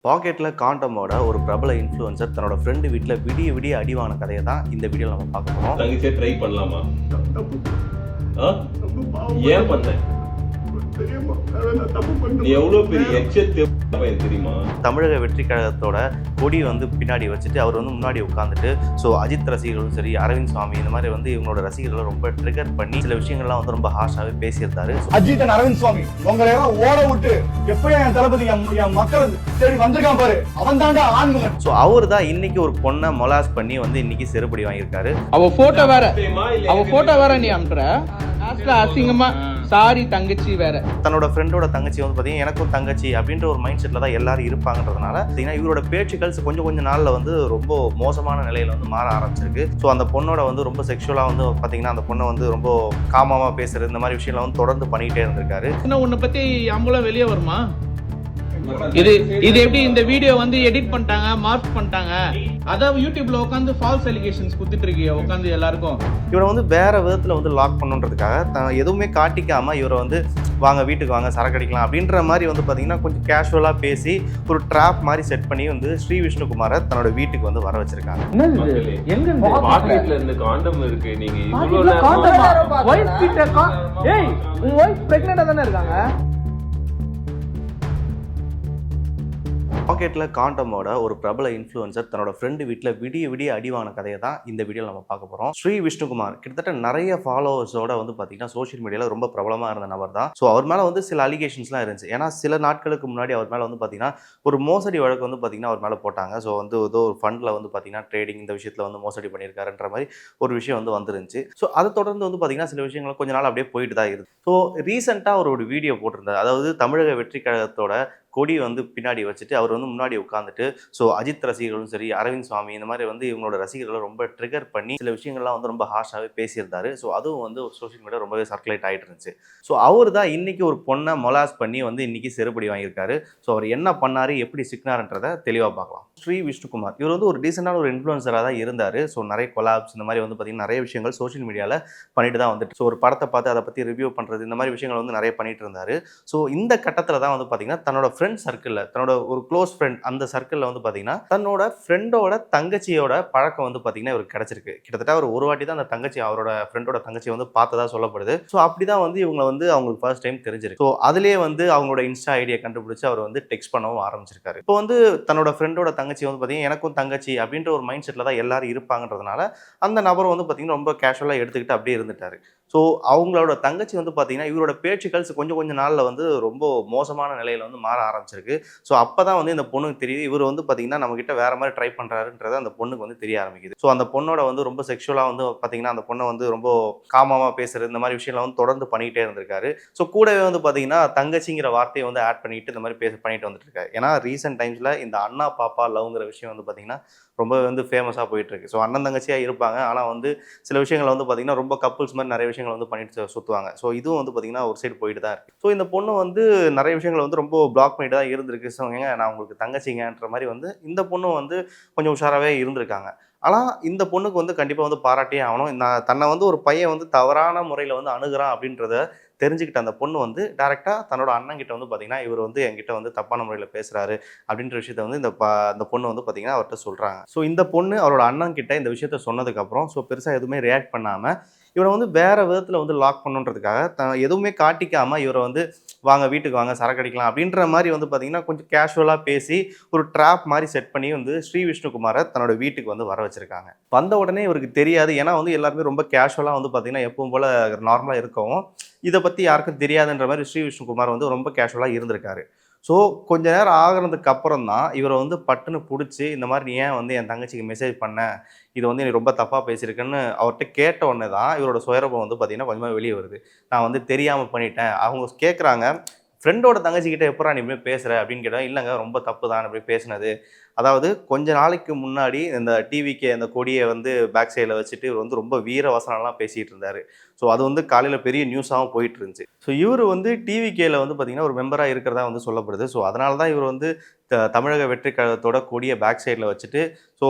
பாக்கெட்ல காண்டமோட ஒரு பிரபல இன்ஃப்ளூயன்சர் தன்னோட ஃப்ரெண்டு வீட்ல விடிய விடிய அடி வாங்கின கதையை தான் இந்த வீடியோல நம்ம பார்க்க போறோம். தங்கச்சியை ட்ரை பண்ணலாமா? தப்பு பாவம். ஏன் பண்ண? தெரியுமா? நான் தப்பு பண்ணேன். நீ எவ்வளவு பெரிய எச்சத்தை தெரியுமா? தமிழக வெற்றி கழகத்தோட கொடி வந்து பின்னாடி வச்சுட்டு அவர் வந்து முன்னாடி உட்காந்துட்டு அஜித் ரசிகர்களும் சரி, அரவிந்த் சுவாமி இந்த மாதிரி வந்து இவங்களோட ரசிகர்களை ரொம்ப ட்ரிகர் பண்ணி சில விஷயங்கள்லாம் வந்து ரொம்ப ஹார்ஷாவே பேசியிருந்தாரு. அஜித் அரவிந்த் சுவாமி உங்களை எல்லாம் ஓட விட்டு எப்பயும் என் தளபதி என் மக்கள் தேடி வந்திருக்கான் பாரு, அவன் தாண்டா ஆண்மகன். அவர் தான் இன்னைக்கு ஒரு பொண்ணை மொலாஸ் பண்ணி வந்து இன்னைக்கு செருப்படி வாங்கியிருக்காரு. அவ போட்டோ வேற நீ அனுப்புற, அசிங்கமா சாரி தங்கச்சி வேற. தன்னோட ஃப்ரெண்டோட தங்கச்சி வந்து பார்த்தீங்கன்னா எனக்கும் தங்கச்சி அப்படின்ற ஒரு மைண்ட் செட்டில் தான் எல்லாரும் இருப்பாங்கன்றதுனால பார்த்தீங்கன்னா இவரோட பேச்சுக்கள் கொஞ்சம் நாளில் வந்து ரொம்ப மோசமான நிலையில் வந்து மாற ஆரம்பிச்சிருக்கு. அந்த பொண்ணோட வந்து ரொம்ப செக்ஷுவலாக வந்து பார்த்தீங்கன்னா அந்த பொண்ணை வந்து ரொம்ப காமமாக பேசுறது இந்த மாதிரி விஷயம்லாம் வந்து தொடர்ந்து பண்ணிக்கிட்டே இருந்திருக்காரு. இன்னும் உன்னை பத்தி அம்புலம் வெளியே வருமா? இது எப்படி இந்த வீடியோ வந்து எடிட் பண்ணிட்டாங்க, மார்க் பண்ணிட்டாங்க, அதாவது யூடியூப்ல உட்காந்து ஃபால்ஸ் அலிகேஷன்ஸ் குடுத்துட்டு இருக்கீங்க உட்காந்து எல்லாருக்கும். இவரை வந்து வேற விதத்தில் வந்து லாக் பண்ணுன்றதுக்காக எதுவுமே காட்டிக்காம இவரை வந்து வாங்க வீட்டுக்கு வாங்க சரக்கு அடிக்கலாம் அப்படின்ற மாதிரி வந்து பார்த்தீங்கன்னா கொஞ்சம் கேஷுவலாக பேசி ஒரு ட்ராப் மாதிரி செட் பண்ணி வந்து ஸ்ரீ விஷ்ணுகுமாரை தன்னோட வீட்டுக்கு வந்து வர வச்சிருக்காங்க. பாக்கெட்ல இருந்து காண்டம் இருக்கு. நீங்க இவ்வளவு நேரம் வைஃப் கிட்ட ஏய் உன் வைஃப் பிரெக்னன்ட்டா தானே இருக்காங்க? பாக்கெட்ல காண்டமோட ஒரு பிரபல இன்ஃப்ளூயன்சர் தன்னோட ஃப்ரெண்டு வீட்டில் விடிய விடிய அடி வாங்கின கதையை தான் இந்த வீடியோவில் நம்ம பார்க்க போகிறோம். ஸ்ரீ விஷ்ணுகுமார் கிட்டத்தட்ட நிறைய ஃபாலோவர்ஸோட வந்து பார்த்தீங்கன்னா சோஷியல் மீடியாவில் ரொம்ப பிரபலமாக இருந்த நபர் தான். அவர் மேலே வந்து சில அலிகேஷன்ஸ்லாம் இருந்துச்சு. ஏன்னா சில நாட்களுக்கு முன்னாடி அவர் மேலே வந்து பார்த்தீங்கன்னா ஒரு மோசடி வழக்கு வந்து பார்த்தீங்கன்னா அவர் மேலே போட்டாங்க. வந்து ஏதோ ஒரு ஃபண்டில் வந்து பார்த்தீங்கன்னா ட்ரேடிங் இந்த விஷயத்தில் வந்து மோசடி பண்ணியிருக்காருன்ற மாதிரி ஒரு விஷயம் வந்து வந்துருந்துச்சு. அதை தொடர்ந்து வந்து பார்த்தீங்கன்னா சில விஷயங்கள் கொஞ்ச நாள் அப்படியே போயிட்டு தான் இருக்குது. ரீசெண்டாக ஒரு வீடியோ போட்டிருந்தார். அதாவது தமிழக வெற்றி கழகத்தோட கொடி வந்து பின்னாடி வச்சுட்டு அவர் வந்து முன்னாடி உட்காந்துட்டு அஜித் ரசிகர்களும் சரி, அரவிந்த் சுவாமி இந்த மாதிரி வந்து இவங்களோட ரசிகர்களை ரொம்ப ட்ரிகர் பண்ணி சில விஷயங்கள்லாம் வந்து ரொம்ப ஹார்ஷாகவே பேசியிருந்தாரு. அதுவும் வந்து சோஷியல் மீடியா ரொம்பவே சர்க்குலேட் ஆகிட்டு இருந்துச்சு. அவர் தான் இன்னைக்கு ஒரு பொண்ணை மொலாஸ் பண்ணி வந்து இன்னைக்கு செருப்படி வாங்கியிருக்காரு. அவர் என்ன பண்ணாரு, எப்படி சிக்னார்ன்றதை தெளிவாக பார்க்கலாம். ஸ்ரீ விஷ்ணுகுமார் இவர் வந்து ஒரு டீசெண்டான ஒரு இன்ஃப்ளூயன்சராக தான் இருந்தார். நிறைய கொலாப்ஸ் இந்த மாதிரி வந்து பார்த்தீங்கன்னா நிறைய விஷயங்கள் சோஷியல் மீடியாவில் பண்ணிட்டு தான் வந்துட்டு ஒரு படத்தை பார்த்து அதை பற்றி ரிவ்யூ பண்ணுறது இந்த மாதிரி விஷயங்கள் வந்து நிறைய பண்ணிட்டு இருந்தார். இந்த கட்டத்தில் தான் வந்து பார்த்தீங்கன்னா தன்னோட ஃப்ரெண்ட் சர்க்கிளில், தன்னோட ஒரு க்ளோஸ் ஃப்ரெண்ட் அந்த சர்க்கிளில் வந்து பார்த்தீங்கன்னா தன்னோட ஃப்ரெண்டோட தங்கச்சியோட பழக்கம் வந்து பார்த்தீங்கன்னா இவருக்கு கிடச்சிருக்கு. கிட்டத்தட்ட ஒரு வாட்டி தான் அந்த தங்கச்சி அவரோட ஃப்ரெண்டோட தங்கச்சி வந்து பார்த்ததா சொல்லப்படுது. அப்படி தான் வந்து இவங்க வந்து அவங்களுக்கு ஃபர்ஸ்ட் டைம் தெரிஞ்சிருக்கு. அதுலேயே வந்து அவங்களோட இன்ஸ்டா ஐடியா கண்டுபிடிச்சு அவர் வந்து டெக்ஸ்ட் பண்ணவும் ஆரம்பிச்சிருக்காரு. இப்போ வந்து தன்னோட ஃப்ரெண்டோட தங்கச்சி வந்து பார்த்தீங்கன்னா எனக்கும் தங்கச்சி அப்படின்ற ஒரு மைண்ட் செட்டில் தான் எல்லாரும் இருப்பாங்கன்றதுனால அந்த நபர் வந்து பார்த்தீங்கன்னா ரொம்ப கேஷுவலாக எடுத்துக்கிட்டு அப்படியே இருந்துட்டாரு. அவங்களோட தங்கச்சி வந்து பார்த்தீங்கன்னா இவரோட பேச்சுக்கள் கொஞ்சம் நாளில் வந்து ரொம்ப மோசமான நிலையில் வந்து மாற ஆரம்பிச்சிருக்கு. அப்போ தான் வந்து இந்த பொண்ணுக்கு தெரியுது இவர் வந்து பார்த்தீங்கன்னா நம்மகிட்ட வேற மாதிரி ட்ரை பண்ணுறாருன்றது அந்த பொண்ணுக்கு வந்து தெரிய ஆரம்பிக்குது. அந்த பொண்ணோட வந்து ரொம்ப செக்ஷுவலாக வந்து பார்த்தீங்கன்னா அந்த பொண்ணை வந்து ரொம்ப காமமாக பேசுறது இந்த மாதிரி விஷயம்லாம் வந்து தொடர்ந்து பண்ணிக்கிட்டே இருந்திருக்காரு. கூடவே வந்து பார்த்தீங்கன்னா தங்கச்சிங்கிற வார்த்தையை வந்து ஆட் பண்ணிட்டு இந்த மாதிரி பண்ணிட்டு வந்துட்டு இருக்காரு. ஏன்னா ரீசெண்ட் டைம்ஸில் இந்த அண்ணா பாப்பா லவ்ங்கிற விஷயம் வந்து பார்த்தீங்கன்னா ரொம்ப வந்து ஃபேமஸாக போயிட்டு இருக்கு. அண்ணன் தங்கச்சியாக இருப்பாங்க, ஆனால் வந்து சில விஷயங்கள் வந்து பார்த்தீங்கன்னா ரொம்ப கப்புள்ஸ் மாதிரி நிறைய விஷயங்கள் வந்து பண்ணிட்டு சுற்றுவாங்க. இதுவும் வந்து பார்த்தீங்கன்னா ஒரு சைடு போயிட்டு தான் இருக்கு. இந்த பொண்ணு வந்து நிறைய விஷயங்கள் வந்து ரொம்ப பிளாக் பண்ணிட்டு தான் இருந்திருக்கு. நான் உங்களுக்கு தங்கச்சிங்கன்ற மாதிரி வந்து இந்த பொண்ணு வந்து கொஞ்சம் உஷாராகவே இருந்திருக்காங்க. ஆனால் இந்த பொண்ணுக்கு வந்து கண்டிப்பாக வந்து பாராட்டியே ஆகணும். தன்னை வந்து ஒரு பையன் வந்து தவறான முறையில் வந்து அணுகிறான் அப்படின்றத தெரிஞ்சுக்கிட்ட அந்த பொண்ணு வந்து டேரெக்டாக தன்னோட அண்ணன்கிட்ட வந்து பார்த்தீங்கன்னா இவர் வந்து என்கிட்ட வந்து தப்பான முறையில் பேசுகிறாரு அப்படின்ற விஷயத்த வந்து இந்த பொண்ணு வந்து பார்த்தீங்கன்னா அவர்கிட்ட சொல்கிறாங்க. இந்த பொண்ணு அவரோட அண்ணன்கிட்ட இந்த விஷயத்த சொன்னதுக்கப்புறம் பெருசாக எதுவுமே ரியாக்ட் பண்ணாமல் இவரை வந்து வேறு விதத்தில் வந்து லாக் பண்ணுன்றதுக்காக எதுவுமே காட்டிக்காமல் இவரை வந்து வாங்க வீட்டுக்கு வாங்க சரக்கு அடிக்கலாம் அப்படின்ற மாதிரி வந்து பார்த்தீங்கன்னா கொஞ்சம் கேஷுவலாக பேசி ஒரு ட்ராப் மாதிரி செட் பண்ணி வந்து ஸ்ரீ விஷ்ணுகுமாரை தன்னோட வீட்டுக்கு வந்து வர வச்சிருக்காங்க. வந்த உடனே இவருக்கு தெரியாது. ஏன்னா வந்து எல்லாருமே ரொம்ப கேஷுவலாக வந்து பார்த்தீங்கன்னா எப்பவும் போல் நார்மலாக இருக்கவும் இதை பற்றி யாருக்கும் தெரியாதுன்ற மாதிரி ஸ்ரீ விஷ்ணுகுமார் வந்து ரொம்ப கேஷுவலாக இருந்திருக்காரு. கொஞ்ச நேரம் ஆகிறதுக்கு அப்புறம் தான் இவரை வந்து பட்டுன்னு பிடிச்சி இந்த மாதிரி நீ ஏன் வந்து என் தங்கச்சிக்கு மெசேஜ் பண்ண, இது வந்து நீ ரொம்ப தப்பாக பேசியிருக்கேன்னு அவர்கிட்ட கேட்ட உடனே தான் இவரோட சுயரூபம் வந்து பார்த்தீங்கன்னா கொஞ்சமாக வெளியே வருது. நான் வந்து தெரியாமல் பண்ணிட்டேன். அவங்க கேட்குறாங்க, ஃப்ரெண்டோட தங்கச்சிக்கிட்ட எப்போ நீ இப்படி பேசுகிற அப்படின்னு கேட்டால், இல்லைங்க ரொம்ப தப்பு தான் இப்படி பேசினது. அதாவது கொஞ்ச நாளைக்கு முன்னாடி இந்த டிவிக்கு அந்த கொடியை வந்து பேக் சைடில் வச்சுட்டு இவர் வந்து ரொம்ப வீர வசனம்லாம் பேசிகிட்டு இருந்தார். ஸோ அது வந்து காலையில் பெரிய நியூஸாகவும் போயிட்டு இருந்துச்சு. ஸோ இவர் வந்து டிவிகேல வந்து பார்த்தீங்கன்னா ஒரு மெம்பராக இருக்கிறதா வந்து சொல்லப்படுது. ஸோ அதனால தான் இவர் வந்து தமிழக வெற்றி கழகத்தோட கொடியை பேக் சைடில் வச்சுட்டு ஸோ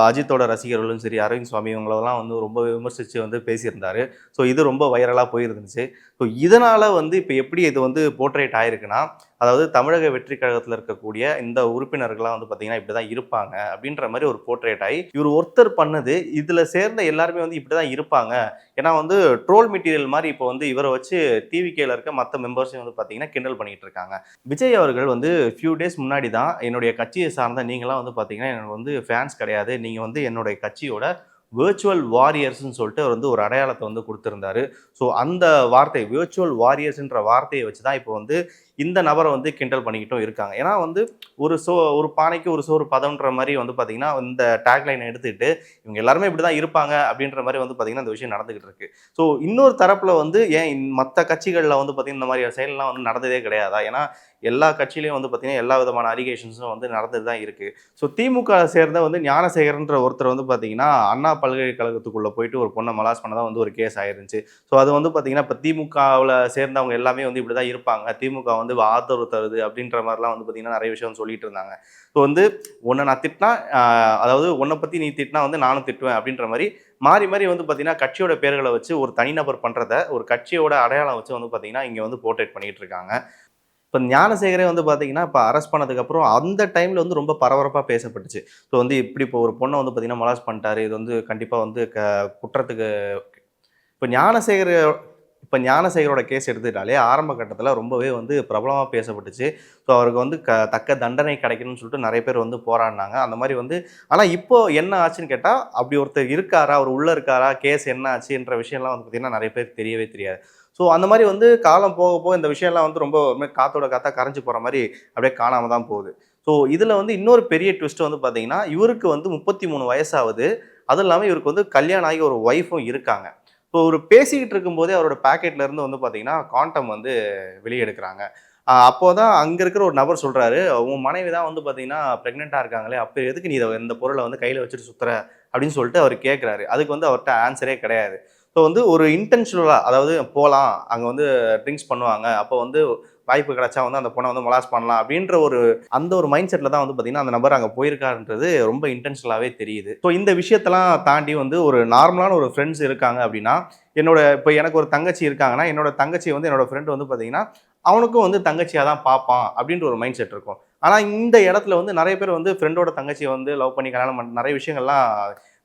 அஜித்தோட ரசிகர்களும் சரி, அரவிந்த் சுவாமி இவங்களெல்லாம் வந்து ரொம்ப விமர்சித்து வந்து பேசியிருந்தாரு. ஸோ இது ரொம்ப வைரலாக போயிருந்துச்சு. ஸோ இதனால் வந்து இப்போ எப்படி இது வந்து போர்ட்ரேட் ஆயிருக்குன்னா, அதாவது தமிழக வெற்றி கழகத்தில் இருக்கக்கூடிய இந்த உறுப்பினர்கள்லாம் வந்து பார்த்தீங்கன்னா இப்படி தான் இருப்பாங்க அப்படின்ற மாதிரி ஒரு போர்ட்ரேட் ஆகி இவர் ஒருத்தர் பண்ணது இதில் சேர்ந்த எல்லாருமே வந்து இப்படி தான் இருப்பாங்க. ஏன்னா வந்து ட்ரோல் மெட்டீரியல் மாதிரி இப்போ வந்து இவரை வச்சு டிவிகேல இருக்க மற்ற மெம்பர்ஸையும் வந்து பார்த்தீங்கன்னா கிண்டல் பண்ணிட்டு இருக்காங்க. விஜய் அவர்கள் வந்து ஃபியூ டேஸ் முன்னாடி தான் என்னுடைய கட்சியை சார்ந்த நீங்களாம் வந்து பார்த்தீங்கன்னா எனக்கு வந்து ஃபேன்ஸ் கிடையாது, நீங்கள் வந்து என்னுடைய கட்சியோட விர்ச்சுவல் வாரியர்ஸ்ன்னு சொல்லிட்டு அவர் வந்து ஒரு அடையாளத்தை வந்து கொடுத்துருந்தாரு. ஸோ அந்த வார்த்தை விர்ச்சுவல் வாரியர்ஸ்ன்ற வார்த்தையை வச்சு தான் இப்போ வந்து இந்த நபரை வந்து கிண்டல் பண்ணிக்கிட்டும் இருக்காங்க. ஏன்னா வந்து ஒரு பானைக்கு ஒரு சோறு பதம்ன்ற மாதிரி வந்து பார்த்தீங்கன்னா இந்த டேக்லைனை எடுத்துக்கிட்டு இவங்க எல்லாருமே இப்படி தான் இருப்பாங்க அப்படின்ற மாதிரி வந்து பார்த்தீங்கன்னா இந்த விஷயம் நடந்துகிட்டு இருக்கு. ஸோ இன்னொரு தரப்பில் வந்து ஏன் மற்ற கட்சிகளில் வந்து பார்த்தீங்கன்னா இந்த மாதிரி செயல்லாம் வந்து நடந்ததே கிடையாதா? ஏன்னா எல்லா கட்சியிலையும் வந்து பார்த்தீங்கன்னா எல்லா விதமான அலிகேஷன்ஸும் வந்து நடந்துட்டு தான் இருக்குது. ஸோ திமுக சேர்ந்த வந்து ஞானசேகரன்ற ஒருத்தர் வந்து பார்த்தீங்கன்னா அண்ணா பல்கலைக்கழகத்துக்குள்ளே போயிட்டு ஒரு பொண்ணை மலாஸ் பண்ணதான் வந்து ஒரு கேஸ் ஆயிருந்துச்சு. ஸோ அது வந்து பார்த்தீங்கன்னா இப்போ திமுகவில் சேர்ந்தவங்க எல்லாமே வந்து இப்படி தான் இருப்பாங்க, திமுக வந்து ஆதரவு தருது அப்படின்ற மாதிரிலாம் வந்து பார்த்தீங்கன்னா நிறைய விஷயம் சொல்லிட்டு இருந்தாங்க. ஸோ வந்து உன்னை நான் திட்டினா அதாவது உன்னை பற்றி நீ திட்டினா வந்து நானும் திட்டுவேன் அப்படின்ற மாதிரி மாறி மாறி வந்து பார்த்தீங்கன்னா கட்சியோட பேர்களை வச்சு ஒரு தனிநபர் பண்ணுறத ஒரு கட்சியோட அடையாளம் வச்சு வந்து பார்த்தீங்கன்னா இங்கே வந்து போர்ட்ரேட் பண்ணிட்டு இருக்காங்க. இப்போ ஞானசேகரே வந்து பார்த்தீங்கன்னா இப்போ அரெஸ்ட் பண்ணதுக்கப்புறம் அந்த டைமில் வந்து ரொம்ப பரபரப்பாக பேசப்பட்டுச்சு. ஸோ வந்து இப்படி இப்போ ஒரு பொண்ணை வந்து பார்த்தீங்கன்னா மொலாஸ்ட் பண்ணிட்டாரு, இது வந்து கண்டிப்பாக வந்து குற்றத்துக்கு இப்போ ஞானசேகரோட கேஸ் எடுத்துக்கிட்டாலே ஆரம்ப கட்டத்தில் ரொம்பவே வந்து பிரபலமாக பேசப்பட்டுச்சு. ஸோ அவருக்கு வந்து தக்க தண்டனை கிடைக்கணும்னு சொல்லிட்டு நிறைய பேர் வந்து போராடினாங்க. அந்த மாதிரி வந்து ஆனால் இப்போ என்ன ஆச்சுன்னு கேட்டால் அப்படி ஒருத்தர் இருக்காரா, அவர் உள்ளே இருக்காரா, கேஸ் என்ன ஆச்சுன்ற விஷயம்லாம் வந்து பார்த்திங்கன்னா நிறைய பேர் தெரியவே தெரியாது. ஸோ அந்த மாதிரி வந்து காலம் போக போக இந்த விஷயம்லாம் வந்து ரொம்ப காத்தோட காத்தா கரைஞ்சி போகிற மாதிரி அப்படியே காணாமல் தான் போகுது. ஸோ இதில் வந்து இன்னொரு பெரிய ட்விஸ்ட் வந்து பார்த்தீங்கன்னா இவருக்கு வந்து 33 வயசாகுது. அதுவும் இல்லாமல் இவருக்கு வந்து கல்யாணம் ஆகி ஒரு ஒய்ஃபும் இருக்காங்க. ஸோ ஒரு பேசிக்கிட்டு இருக்கும்போதே அவரோட பேக்கெட்ல இருந்து வந்து பார்த்தீங்கன்னா காண்டம் வந்து வெளியே எடுக்கிறாங்க. அப்போதான் அங்கே இருக்கிற ஒரு நபர் சொல்கிறாரு, உன் மனைவி தான் வந்து பார்த்தீங்கன்னா ப்ரெக்னெண்ட்டாக இருக்காங்களே, அப்போ எதுக்கு நீ இந்த பொருளை வந்து கையில் வச்சுட்டு சுற்றுற அப்படின்னு சொல்லிட்டு அவர் கேட்குறாரு. அதுக்கு வந்து அவர்கிட்ட ஆன்சரே கிடையாது. ஸோ வந்து ஒரு இன்டென்ஷனலாக அதாவது போகலாம் அங்கே வந்து ட்ரிங்க்ஸ் பண்ணுவாங்க, அப்போ வந்து வாய்ப்பு கிடைச்சா வந்து அந்த பொண்ணை வந்து மொலாஸ் பண்ணலாம் அப்படின்ற ஒரு மைண்ட் செட்டில் தான் வந்து பார்த்தீங்கன்னா அந்த நபர் அங்கே போயிருக்காருன்றது ரொம்ப இன்டென்ஷனலாகவே தெரியுது. ஸோ இந்த விஷயத்தெல்லாம் தாண்டி வந்து ஒரு நார்மலான ஒரு ஃப்ரெண்ட்ஸ் இருக்காங்க அப்படின்னா இப்போ எனக்கு ஒரு தங்கச்சி இருக்காங்கன்னா என்னோட தங்கச்சி வந்து என்னோட ஃப்ரெண்டு வந்து பார்த்தீங்கன்னா அவனுக்கும் வந்து தங்கச்சியாக தான் பார்ப்பான் அப்படின்ற ஒரு மைண்ட் செட் இருக்கும். ஆனால் இந்த இடத்துல வந்து நிறைய பேர் வந்து ஃப்ரெண்டோட தங்கச்சியை வந்து லவ் பண்ணி கல்யாணம் பண்ண நிறைய விஷயங்கள்லாம்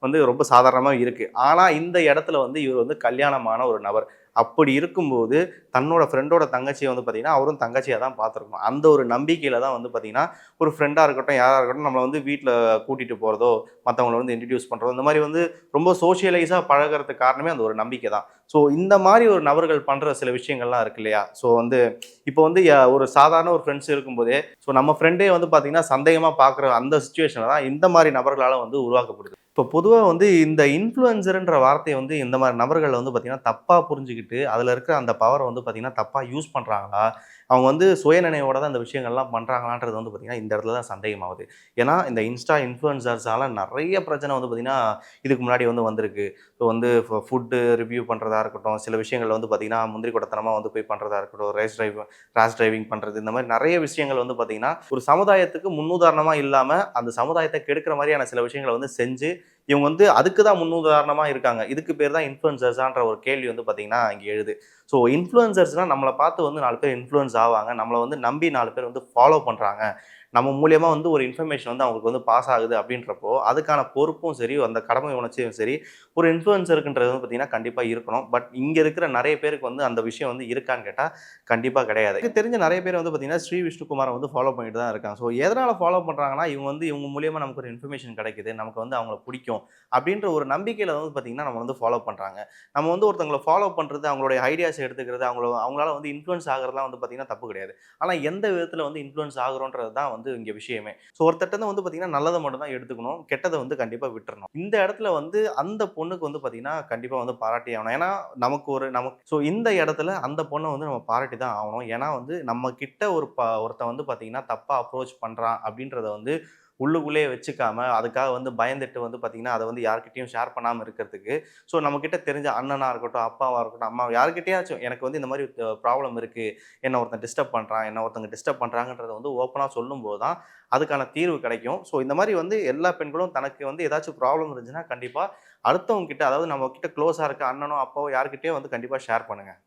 வந்து ரொம்ப சாதாரணமாக இருக்குது. ஆனால் இந்த இடத்துல வந்து இவர் வந்து கல்யாணமான ஒரு நபர். அப்படி இருக்கும்போது தன்னோட ஃப்ரெண்டோட தங்கச்சியை வந்து பார்த்தீங்கன்னா அவரும் தங்கச்சியாக தான் பார்த்துருக்கணும். அந்த ஒரு நம்பிக்கையில் தான் வந்து பார்த்தீங்கன்னா ஒரு ஃப்ரெண்டாக இருக்கட்டும் யாராக இருக்கட்டும் நம்மளை வந்து வீட்டில் கூட்டிகிட்டு போகிறதோ மற்றவங்களை வந்து இன்ட்ரடியூஸ் பண்ணுறதோ இந்த மாதிரி வந்து ரொம்ப சோஷியலைஸாக பழகிறதுக்கு காரணமே அந்த ஒரு நம்பிக்கை தான். ஸோ இந்த மாதிரி ஒரு நபர்கள் பண்ணுற சில விஷயங்கள்லாம் இருக்கு இல்லையா? ஸோ வந்து இப்போ வந்து ஒரு சாதாரண ஒரு ஃப்ரெண்ட்ஸ் இருக்கும்போதே ஸோ நம்ம ஃப்ரெண்டே வந்து பார்த்தீங்கன்னா சந்தேகமாக பார்க்குற அந்த சுச்சுவேஷனை தான் இந்த மாதிரி நபர்களால் வந்து உருவாக்கப்படுது. இப்போ பொதுவாக வந்து இந்த இன்ஃப்ளூயன்சர்ன்ற வார்த்தையை வந்து இந்த மாதிரி நபர்கள் வந்து பார்த்தீங்கன்னா தப்பாக புரிஞ்சுக்கிட்டு அதில் இருக்கிற அந்த பவரை வந்து பார்த்தீங்கன்னா தப்பாக யூஸ் பண்ணுறாங்களா, அவங்க வந்து சுயநினைவோட தான் இந்த விஷயங்கள்லாம் பண்ணுறாங்களான்றது வந்து பார்த்தீங்கன்னா இந்த இடத்துல தான் சந்தேகமாகுது. ஏன்னா இந்த இன்ஸ்டா இன்ஃப்ளூயன்சர்ஸால் நிறைய பிரச்சனை வந்து பார்த்தீங்கன்னா இதுக்கு முன்னாடி வந்து வந்திருக்கு. ஸோ வந்து ஃபுட்டு ரிவ்யூ பண்ணுறதா இருக்கட்டும், சில விஷயங்கள் வந்து பார்த்தீங்கன்னா முந்திரி கொட்டத்தனமாக வந்து போய் பண்ணுறதா இருக்கட்டும், ரேஷ் டிரைவிங் பண்ணுறது, இந்த மாதிரி நிறைய விஷயங்கள் வந்து பார்த்தீங்கன்னா ஒரு சமுதாயத்துக்கு முன்னுதாரணமாக இல்லாமல் அந்த சமுதாயத்தை கெடுக்கிற மாதிரியான சில விஷயங்களை வந்து செஞ்சு இவங்க வந்து அதுக்கு தான் முன்னுதாரணமாக இருக்காங்க. இதுக்கு பேர் தான் இன்ஃப்ளூயன்சர்ஸான்ற ஒரு கேள்வி வந்து பார்த்தீங்கன்னா இங்கே எழுது. ஸோ இன்ஃப்ளூயன்சர்ஸ்னால் நம்மளை பார்த்து வந்து 4 பேர் இன்ஃப்ளூயன்ஸ் ஆவாங்க, நம்மளை வந்து நம்பி 4 பேர் வந்து ஃபாலோ பண்ணுறாங்க, நம்ம மூலியமாக வந்து ஒரு இன்ஃபர்மேஷன் வந்து அவங்களுக்கு வந்து பாஸ் ஆகுது அப்படின்றப்போ அதுக்கான பொறுப்பும் சரி அந்த கடமை உணர்ச்சியும் சரி ஒரு இன்ஃப்ளூயன்சருக்குன்றது வந்து பார்த்தீங்கன்னா கண்டிப்பாக இருக்கணும். பட் இங்கே இருக்கிற நிறைய பேருக்கு வந்து அந்த விஷயம் வந்து இருக்கான்னு கேட்டால் கண்டிப்பாக கிடையாது. எனக்கு தெரிஞ்ச நிறைய பேர் வந்து பார்த்தீங்கன்னா ஸ்ரீ விஷ்ணுகுமாரை வந்து ஃபாலோ பண்ணிட்டு தான் இருக்காங்க. ஸோ எதனால் ஃபாலோ பண்ணுறாங்கன்னா இவங்க மூலியமாக நமக்கு ஒரு இன்ஃபர்மேஷன் கிடைக்குது, நமக்கு வந்து அவங்கள பிடிக்கும் அப்படின்ற ஒரு நம்பிக்கையில் வந்து பார்த்தீங்கன்னா நம்ம வந்து ஃபாலோ பண்ணுறாங்க. நம்ம வந்து ஒருத்தவங்களை ஃபாலோ பண்ணுறது, அவங்களுடைய ஐடியாஸ் எடுத்துக்கிறது, அவங்களால வந்து இன்ஃப்ளூயன்ஸ் ஆகிறதுலாம் வந்து பார்த்தீங்கன்னா தப்பு கிடையாது. ஆனால் எந்த விதத்தில் வந்து இன்ஃப்ளூயன்ஸ் ஆகிறோன்றது தான் வந்து இங்கே விஷயமே. ஸோ ஒருத்தட்ட வந்து பார்த்தீங்கன்னா நல்லதை மட்டும் தான் எடுத்துக்கணும், கெட்டதை வந்து கண்டிப்பாக விட்டுறணும். இந்த இடத்துல வந்து அந்த பொண்ணுக்கு வந்து பார்த்தீங்கன்னா கண்டிப்பாக வந்து பாராட்டி ஆகணும். ஏன்னா ஸோ இந்த இடத்துல அந்த பொண்ணை வந்து நம்ம பாராட்டி தான் ஆகணும். ஏன்னா வந்து நம்ம கிட்ட ஒருத்தன் வந்து பார்த்தீங்கன்னா தப்பாக அப்ரோச் பண்ணுறான் அப்படின்றத வந்து உள்ளுக்குள்ளேயே வச்சுக்காம அதுக்காக வந்து பயந்துட்டு வந்து பார்த்தீங்கன்னா அதை வந்து யார்கிட்டயும் ஷேர் பண்ணாமல் இருக்கிறதுக்கு, ஸோ நம்மக்கிட்ட தெரிஞ்ச அண்ணனா இருக்கட்டும், அப்பாவா இருக்கட்டும், அம்மா யார்கிட்டயாச்சும் எனக்கு வந்து இந்த மாதிரி ப்ராப்ளம் இருக்குது, என்ன ஒருத்தன் டிஸ்டர்ப் பண்ணுறான், என்ன ஒருத்தங்க டிஸ்டர்ப் பண்ணுறாங்கன்றத வந்து ஓப்பனாக சொல்லும்போது தான் அதுக்கான தீர்வு கிடைக்கும். ஸோ இந்த மாதிரி வந்து எல்லா பெண்களும் தனக்கு வந்து ஏதாச்சும் ப்ராப்ளம் இருந்துச்சுன்னா கண்டிப்பாக அடுத்தவங்க கிட்ட, அதாவது நம்ம கிட்ட க்ளோஸாக இருக்க அண்ணனோ அப்பாவோ யார்கிட்டயோ வந்து கண்டிப்பாக ஷேர் பண்ணுங்கள்.